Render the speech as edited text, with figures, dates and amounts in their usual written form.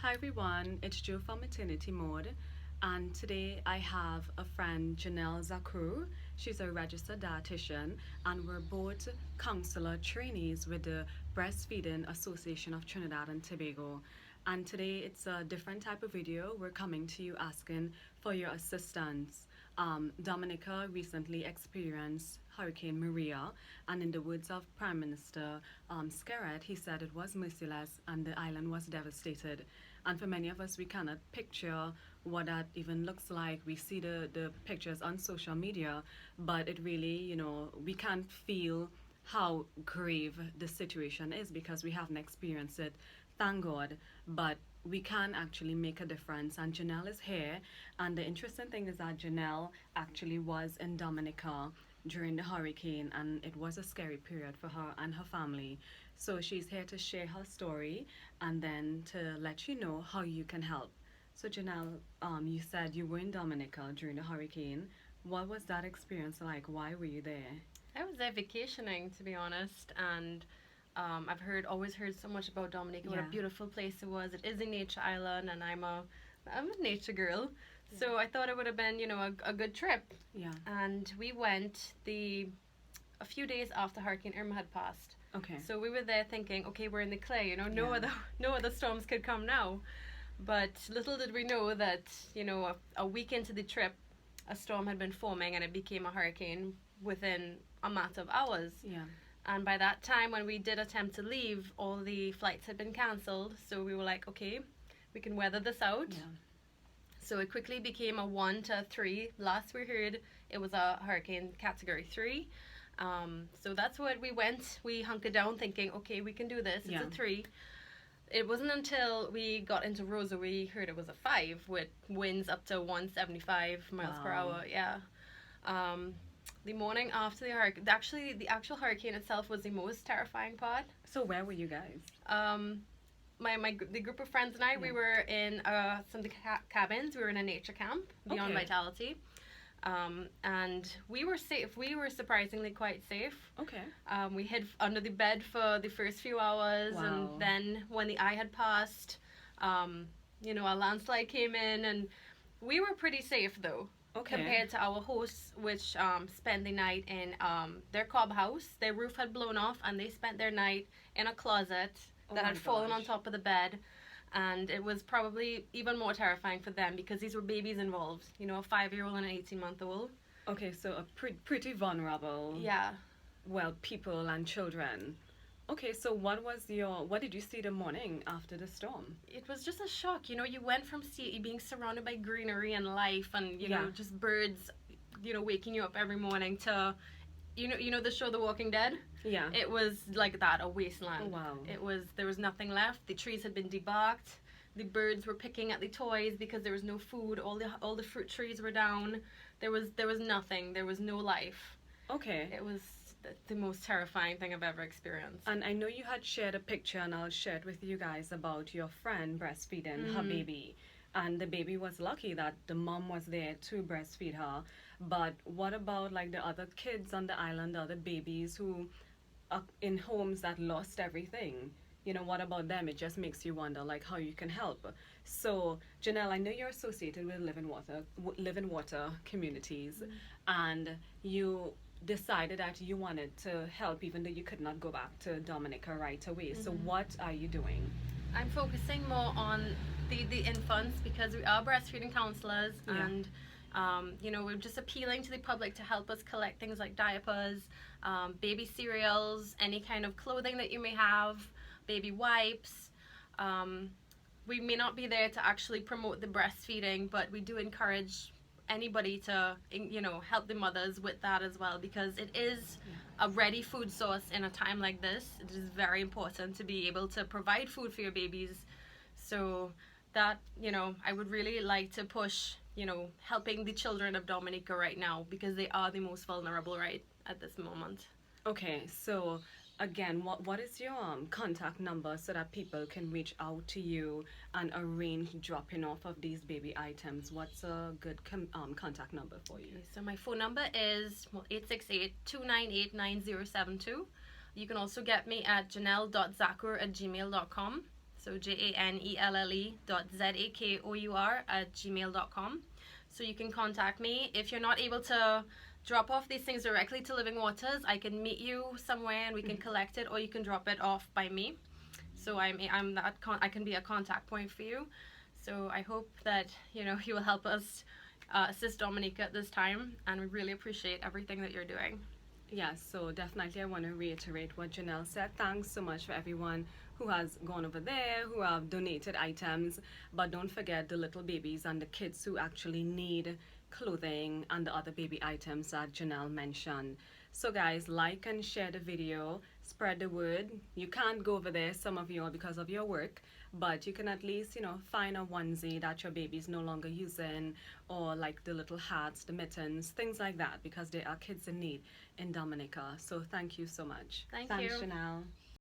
Hi everyone, it's Joe from Maternity Mode, and today I have a friend, Janelle Zakuru. She's a registered dietitian, and we're both counselor trainees with the Breastfeeding Association of Trinidad and Tobago. And today it's a different type of video. We're coming to you asking for your assistance. Dominica recently experienced Hurricane Maria, and in the words of Prime Minister Skerrit, he said it was merciless and the island was devastated. And for many of us, we cannot picture what that even looks like. We see the pictures on social media, but it really, we can't feel how grave the situation is because we haven't experienced it, thank God. But we can actually make a difference. And Janelle is here. And the interesting thing is that Janelle actually was in Dominica during the hurricane, and it was a scary period for her and her family. So she's here to share her story and then to let you know how you can help. So Janelle, you said you were in Dominica during the hurricane. What was that experience like? Why were you there? I was there vacationing, to be honest, and I've always heard so much about Dominica. What a Yeah. beautiful place it was. It is a nature island, and I'm a nature girl, Yeah. so I thought it would have been, a good trip. Yeah. And we went a few days after Hurricane Irma had passed. Okay. So we were there thinking, okay, we're in the clay. No Yeah. other no other storms could come now. But little did we know that, a week into the trip, a storm had been forming and it became a hurricane within a matter of hours. Yeah. And by that time, when we did attempt to leave, all the flights had been cancelled. So we were like, okay, we can weather this out. Yeah. So it quickly became a 1 to a 3. Last we heard, it was a hurricane category 3. So that's what we went. We hunkered down thinking, okay, we can do this. It's Yeah. a 3. It wasn't until we got into Rosa we heard it was a 5 with winds up to 175 miles per Wow. hour. Yeah. The morning after the hurricane, actually, the actual hurricane itself was the most terrifying part. So where were you guys? The group of friends and I, we Yeah. were in some of the cabins. We were in a nature camp beyond Okay. Vitality. And we were safe. We were surprisingly quite safe. Okay. We hid under the bed for the first few hours, Wow. and then when the eye had passed, a landslide came in, and we were pretty safe though. Okay. Compared to our hosts, which spent the night in their cob house. Their roof had blown off, and they spent their night in a closet Oh that my had fallen on gosh. top of the bed. And it was probably even more terrifying for them because these were babies involved. A 5-year-old and an 18-month-old. Okay, so a pretty vulnerable. Yeah. Well, people and children. Okay, so what did you see the morning after the storm? It was just a shock. You went from being surrounded by greenery and life and, Yeah. just birds, waking you up every morning to, the show The Walking Dead? Yeah. It was like that, a wasteland. Oh, wow. There was nothing left. The trees had been debarked. The birds were picking at the toys because there was no food. All the fruit trees were down. There was nothing. There was no life. Okay. It was the most terrifying thing I've ever experienced. And I know you had shared a picture, and I'll share it with you guys about your friend breastfeeding her baby. And the baby was lucky that the mom was there to breastfeed her. But what about like the other kids on the island, the other babies who are in homes that lost everything? What about them? It just makes you wonder like how you can help. So Janelle, I know you're associated with Living Water communities, and you decided that you wanted to help even though you could not go back to Dominica right away. So what are you doing? I'm focusing more on the infants because we are breastfeeding counselors. Yeah. And we're just appealing to the public to help us collect things like diapers, baby cereals, any kind of clothing that you may have, baby wipes. We may not be there to actually promote the breastfeeding, but we do encourage anybody to help the mothers with that as well, because it is a ready food source in a time like this. It is very important to be able to provide food for your babies. So that I would really like to push helping the children of Dominica right now, because they are the most vulnerable right at this moment. Okay, so again, what is your contact number so that people can reach out to you and arrange dropping off of these baby items? What's a good contact number for you? Okay, so my phone number is 868-298-9072. You can also get me at janelle.zakur@gmail.com. So janelle.zakour@gmail.com. So you can contact me. If you're not able to drop off these things directly to Living Waters, I can meet you somewhere and we can collect it, or you can drop it off by me. So I can be a contact point for you. So I hope that you will help us assist Dominica at this time, and we really appreciate everything that you're doing. Yes, so definitely I want to reiterate what Janelle said. Thanks so much for everyone who has gone over there, who have donated items. But don't forget the little babies and the kids who actually need clothing and the other baby items that Janelle mentioned. So guys, like and share the video, spread the word. You can't go over there, some of you, because of your work, but you can at least, find a onesie that your baby's no longer using, or like the little hats, the mittens, things like that, because there are kids in need in Dominica. So thank you so much. Thank Thanks, you. Janelle.